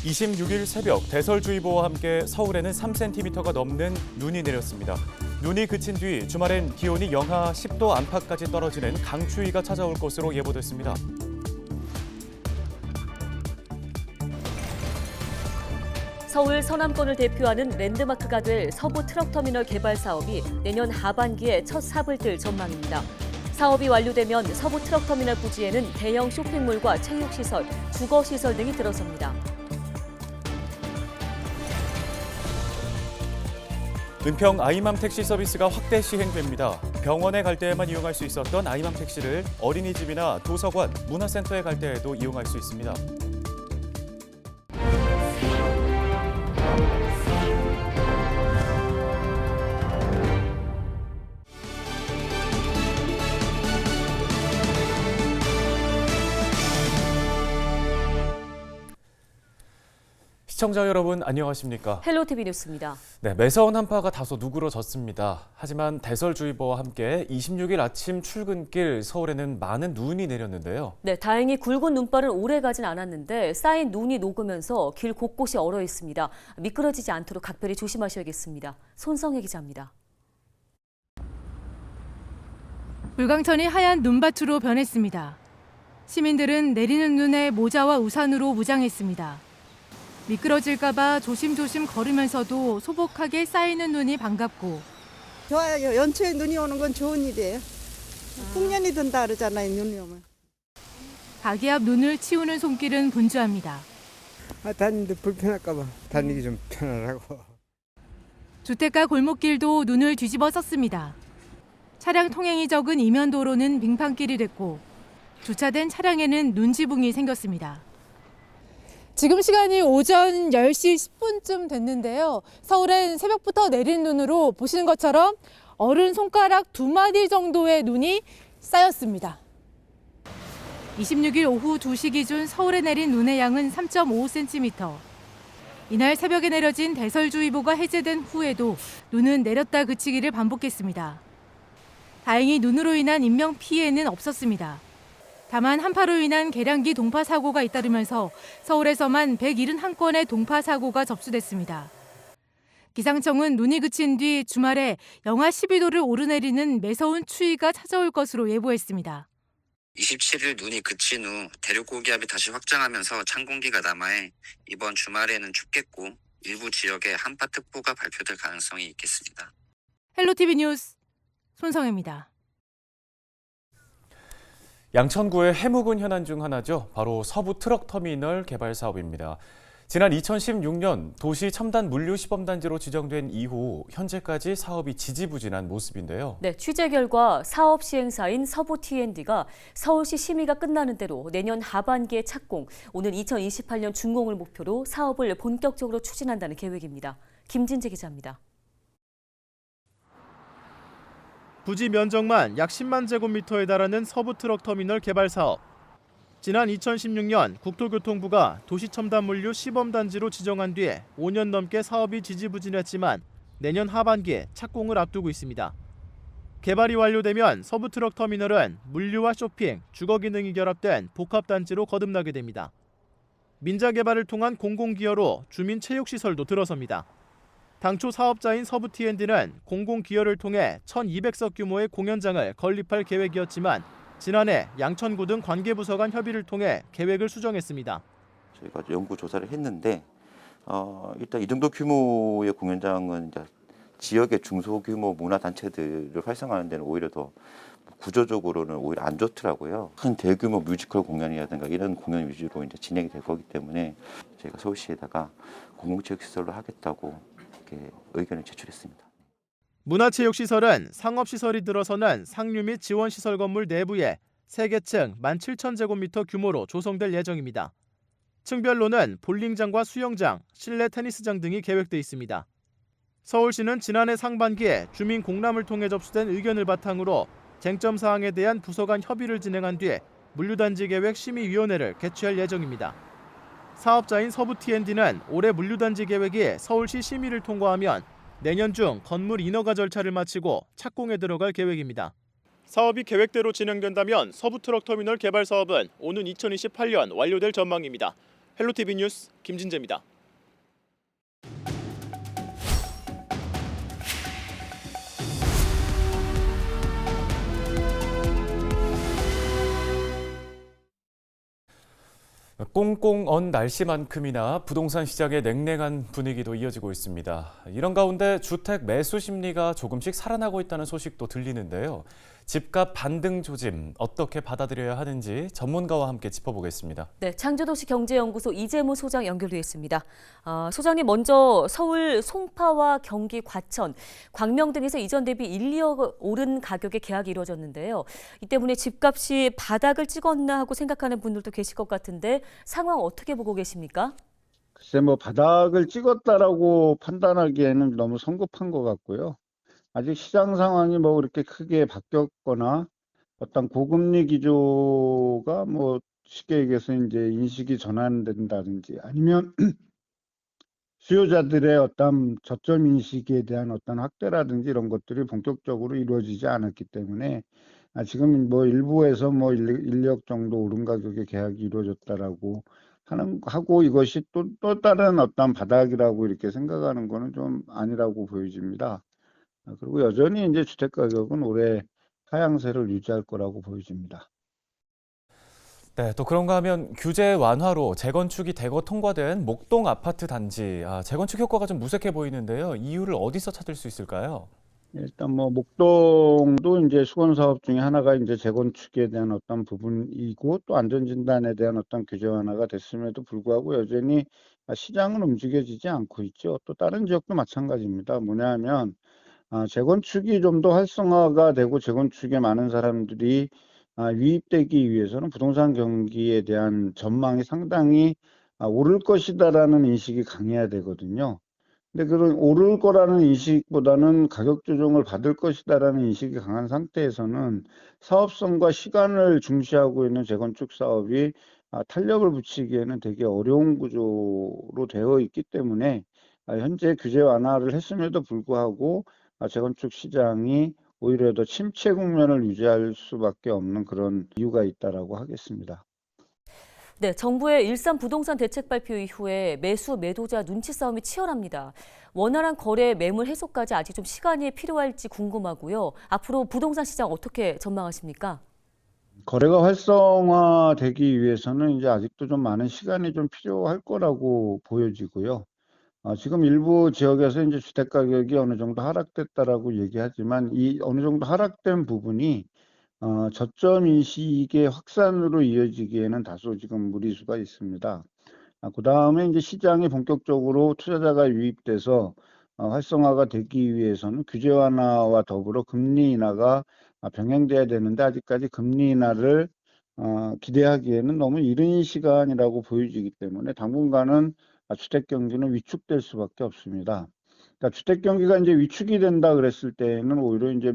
(26일) 새벽 대설주의보와 함께 서울에는 3cm가 넘는 눈이 내렸습니다. 눈이 그친 뒤 주말엔 기온이 영하 10도 안팎까지 떨어지는 강추위가 찾아올 것으로 예보됐습니다. 서울 서남권을 대표하는 랜드마크가 될 서부 트럭터미널 개발 사업이 내년 하반기에 첫 삽을 뜰 전망입니다. 사업이 완료되면 서부 트럭터미널 부지에는 대형 쇼핑몰과 체육시설, 주거시설 등이 들어섭니다. 은평 아이맘 택시 서비스가 확대 시행됩니다. 병원에 갈 때에만 이용할 수 있었던 아이맘 택시를 어린이집이나 도서관, 문화센터에 갈 때에도 이용할 수 있습니다. 시청자 여러분 안녕하십니까? 헬로티비 뉴스입니다. 네, 매서운 한파가 다소 누그러졌습니다. 하지만 대설주의보와 함께 26일 아침 출근길 서울에는 많은 눈이 내렸는데요. 네, 다행히 굵은 눈발은 오래 가진 않았는데 쌓인 눈이 녹으면서 길 곳곳이 얼어 있습니다. 미끄러지지 않도록 각별히 조심하셔야겠습니다. 손성혜 기자입니다. 불광천이 하얀 눈밭으로 변했습니다. 시민들은 내리는 눈에 모자와 우산으로 무장했습니다. 미끄러질까 봐 조심조심 걸으면서도 소복하게 쌓이는 눈이 반갑고 좋아요. 연초에 눈이 오는 건 좋은 일이에요. 풍년이 든다 그러잖아요, 눈이 오면. 가게 앞 눈을 치우는 손길은 분주합니다. 다니는데 불편할까 봐 다니기 좀 편하라고. 주택가 골목길도 눈을 뒤집어 썼습니다. 차량 통행이 적은 이면도로는 빙판길이 됐고 주차된 차량에는 눈지붕이 생겼습니다. 지금 시간이 오전 10시 10분쯤 됐는데요. 서울엔 새벽부터 내린 눈으로 보시는 것처럼 어른 손가락 2마디 정도의 눈이 쌓였습니다. 26일 오후 2시 기준 서울에 내린 눈의 양은 3.5cm. 이날 새벽에 내려진 대설주의보가 해제된 후에도 눈은 내렸다 그치기를 반복했습니다. 다행히 눈으로 인한 인명 피해는 없었습니다. 다만 한파로 인한 계량기 동파 사고가 잇따르면서 서울에서만 171건의 동파 사고가 접수됐습니다. 기상청은 눈이 그친 뒤 주말에 영하 12도를 오르내리는 매서운 추위가 찾아올 것으로 예보했습니다. 27일 눈이 그친 후 대륙 고기압이 다시 확장하면서 찬 공기가 남하해 이번 주말에는 춥겠고 일부 지역에 한파특보가 발표될 가능성이 있겠습니다. 헬로티비 뉴스 손성혜입니다. 양천구의 해묵은 현안 중 하나죠. 바로 서부 트럭터미널 개발 사업입니다. 지난 2016년 도시 첨단 물류 시범단지로 지정된 이후 현재까지 사업이 지지부진한 모습인데요. 네, 취재 결과 사업 시행사인 서부 T&D가 서울시 심의가 끝나는 대로 내년 하반기에 착공, 오는 2028년 준공을 목표로 사업을 본격적으로 추진한다는 계획입니다. 김진재 기자입니다. 부지 면적만 약 10만 제곱미터에 달하는 서부 트럭터미널 개발 사업. 지난 2016년 국토교통부가 도시첨단물류 시범단지로 지정한 뒤에 5년 넘게 사업이 지지부진했지만 내년 하반기에 착공을 앞두고 있습니다. 개발이 완료되면 서부 트럭터미널은 물류와 쇼핑, 주거 기능이 결합된 복합단지로 거듭나게 됩니다. 민자 개발을 통한 공공기여로 주민 체육시설도 들어섭니다. 당초 사업자인 서부 T&D는 공공기여를 통해 1,200석 규모의 공연장을 건립할 계획이었지만 지난해 양천구 등 관계부서 간 협의를 통해 계획을 수정했습니다. 저희가 연구 조사를 했는데 일단 이 정도 규모의 공연장은 이제 지역의 중소규모 문화단체들을 활성화하는 데는 오히려 더 구조적으로는 오히려 안 좋더라고요. 큰 대규모 뮤지컬 공연이라든가 이런 공연 위주로 이제 진행이 될 거기 때문에 저희가 서울시에다가 공공체육시설로 하겠다고 의견을 제출했습니다. 문화체육시설은 상업시설이 들어서는 상류 및 지원시설 건물 내부에 3개층 17,000제곱미터 규모로 조성될 예정입니다. 층별로는 볼링장과 수영장, 실내 테니스장 등이 계획돼 있습니다. 서울시는 지난해 상반기에 주민 공람을 통해 접수된 의견을 바탕으로 쟁점 사항에 대한 부서 간 협의를 진행한 뒤에 물류단지 계획 심의위원회를 개최할 예정입니다. 사업자인 서부 T&D는 올해 물류단지 계획이 서울시 심의를 통과하면 내년 중 건물 인허가 절차를 마치고 착공에 들어갈 계획입니다. 사업이 계획대로 진행된다면 서부 트럭터미널 개발 사업은 오는 2028년 완료될 전망입니다. 헬로티비 뉴스 김진재입니다. 꽁꽁 언 날씨만큼이나 부동산 시장의 냉랭한 분위기도 이어지고 있습니다. 이런 가운데 주택 매수 심리가 조금씩 살아나고 있다는 소식도 들리는데요. 집값 반등 조짐 어떻게 받아들여야 하는지 전문가와 함께 짚어보겠습니다. 네, 창조도시경제연구소 이재무 소장 연결돼 있습니다. 소장님, 먼저 서울 송파와 경기 과천, 광명 등에서 이전 대비 1, 2억 오른 가격의 계약이 이루어졌는데요. 이 때문에 집값이 바닥을 찍었나 하고 생각하는 분들도 계실 것 같은데 상황 어떻게 보고 계십니까? 글쎄 뭐 바닥을 찍었다라고 판단하기에는 너무 성급한 것 같고요. 아직 시장 상황이 뭐 그렇게 크게 바뀌었거나 어떤 고금리 기조가 뭐 쉽게 얘기해서 이제 인식이 전환된다든지 아니면 수요자들의 어떤 저점 인식에 대한 어떤 확대라든지 이런 것들이 본격적으로 이루어지지 않았기 때문에 지금 뭐 일부에서 뭐 1억 정도 오른 가격의 계약이 이루어졌다라고 하고 이것이 또 다른 어떤 바닥이라고 이렇게 생각하는 거는 좀 아니라고 보여집니다. 그리고 여전히 이제 주택 가격은 올해 하향세를 유지할 거라고 보여집니다. 네, 또 그런가 하면 규제 완화로 재건축이 대거 통과된 목동 아파트 단지, 재건축 효과가 좀 무색해 보이는데요. 이유를 어디서 찾을 수 있을까요? 일단 뭐 목동도 이제 수건 사업 중에 하나가 이제 재건축에 대한 어떤 부분이고 또 안전진단에 대한 어떤 규제 완화가 됐음에도 불구하고 여전히 시장은 움직여지지 않고 있죠. 또 다른 지역도 마찬가지입니다. 뭐냐면 재건축이 좀 더 활성화가 되고 재건축에 많은 사람들이 유입되기 위해서는 부동산 경기에 대한 전망이 상당히 오를 것이다라는 인식이 강해야 되거든요. 근데 그런 오를 거라는 인식보다는 가격 조정을 받을 것이다라는 인식이 강한 상태에서는 사업성과 시간을 중시하고 있는 재건축 사업이 탄력을 붙이기에는 되게 어려운 구조로 되어 있기 때문에 현재 규제 완화를 했음에도 불구하고 재건축 시장이 오히려 더 침체 국면을 유지할 수밖에 없는 그런 이유가 있다라고 하겠습니다. 네, 정부의 일산 부동산 대책 발표 이후에 매수 매도자 눈치 싸움이 치열합니다. 원활한 거래 매물 해소까지 아직 좀 시간이 필요할지 궁금하고요. 앞으로 부동산 시장 어떻게 전망하십니까? 거래가 활성화되기 위해서는 이제 아직도 좀 많은 시간이 좀 필요할 거라고 보여지고요. 지금 일부 지역에서 이제 주택 가격이 어느 정도 하락됐다라고 얘기하지만 이 어느 정도 하락된 부분이 저점 인식의 확산으로 이어지기에는 다소 지금 무리수가 있습니다. 그 다음에 이제 시장이 본격적으로 투자자가 유입돼서 활성화가 되기 위해서는 규제 완화와 더불어 금리 인하가 병행돼야 되는데 아직까지 금리 인하를 기대하기에는 너무 이른 시간이라고 보여지기 때문에 당분간은 주택 경기는 위축될 수밖에 없습니다. 그러니까 주택 경기가 이제 위축이 된다 그랬을 때는 오히려 이제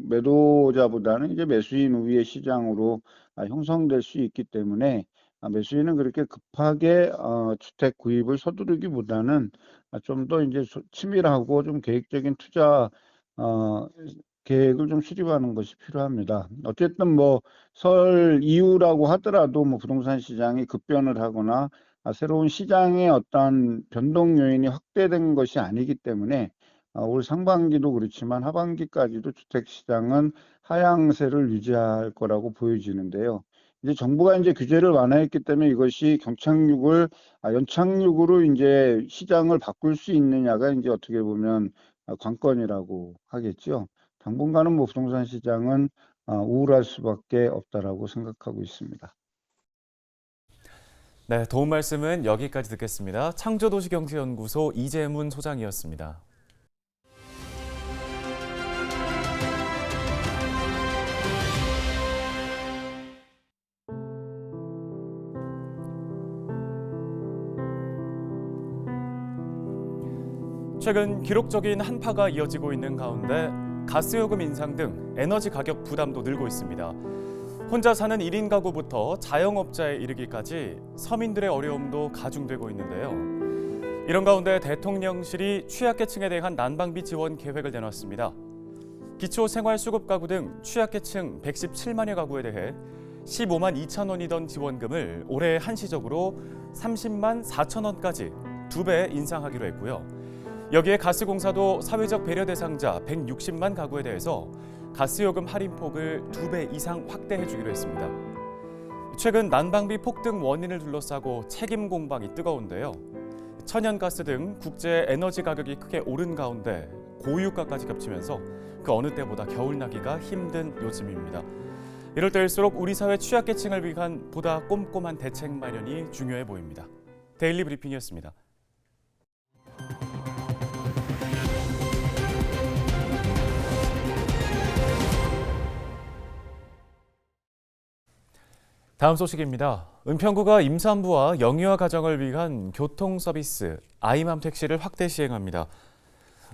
매도자보다는 이제 매수인 우위의 시장으로 형성될 수 있기 때문에 매수인은 그렇게 급하게 주택 구입을 서두르기보다는 좀 더 이제 치밀하고 좀 계획적인 투자 계획을 좀 수립하는 것이 필요합니다. 어쨌든 뭐 설 이후라고 하더라도 뭐 부동산 시장이 급변을 하거나 새로운 시장의 어떤 변동 요인이 확대된 것이 아니기 때문에 올 상반기도 그렇지만 하반기까지도 주택 시장은 하향세를 유지할 거라고 보여지는데요. 이제 정부가 이제 규제를 완화했기 때문에 이것이 연착륙으로 이제 시장을 바꿀 수 있느냐가 이제 어떻게 보면 관건이라고 하겠죠. 당분간은 뭐 부동산 시장은 우울할 수밖에 없다라고 생각하고 있습니다. 네, 도움 말씀은 여기까지 듣겠습니다. 창조도시경제연구소 이재문 소장이었습니다. 최근 기록적인 한파가 이어지고 있는 가운데 가스요금 인상 등 에너지 가격 부담도 늘고 있습니다. 혼자 사는 1인 가구부터 자영업자에 이르기까지 서민들의 어려움도 가중되고 있는데요. 이런 가운데 대통령실이 취약계층에 대한 난방비 지원 계획을 내놨습니다. 기초생활수급 가구 등 취약계층 117만여 가구에 대해 15만 2천 원이던 지원금을 올해 한시적으로 30만 4천 원까지 2배 인상하기로 했고요. 여기에 가스공사도 사회적 배려 대상자 160만 가구에 대해서 가스요금 할인폭을 2배 이상 확대해주기로 했습니다. 최근 난방비 폭등 원인을 둘러싸고 책임 공방이 뜨거운데요. 천연가스 등 국제 에너지 가격이 크게 오른 가운데 고유가까지 겹치면서 그 어느 때보다 겨울나기가 힘든 요즘입니다. 이럴 때일수록 우리 사회 취약계층을 위한 보다 꼼꼼한 대책 마련이 중요해 보입니다. 데일리 브리핑이었습니다. 다음 소식입니다. 은평구가 임산부와 영유아 가정을 위한 교통 서비스 아이맘 택시를 확대 시행합니다.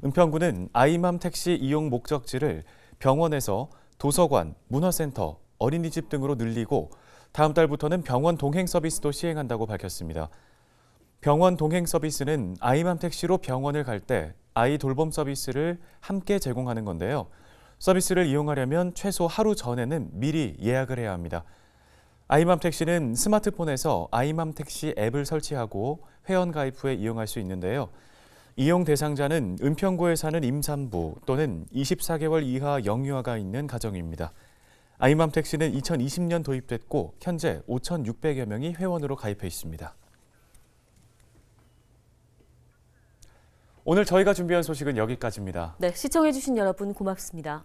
은평구는 아이맘 택시 이용 목적지를 병원에서 도서관, 문화센터, 어린이집 등으로 늘리고 다음 달부터는 병원 동행 서비스도 시행한다고 밝혔습니다. 병원 동행 서비스는 아이맘 택시로 병원을 갈 때 아이 돌봄 서비스를 함께 제공하는 건데요. 서비스를 이용하려면 최소 하루 전에는 미리 예약을 해야 합니다. 아이맘 택시는 스마트폰에서 아이맘 택시 앱을 설치하고 회원 가입 후에 이용할 수 있는데요. 이용 대상자는 은평구에 사는 임산부 또는 24개월 이하 영유아가 있는 가정입니다. 아이맘 택시는 2020년 도입됐고 현재 5,600여 명이 회원으로 가입해 있습니다. 오늘 저희가 준비한 소식은 여기까지입니다. 네, 시청해주신 여러분 고맙습니다.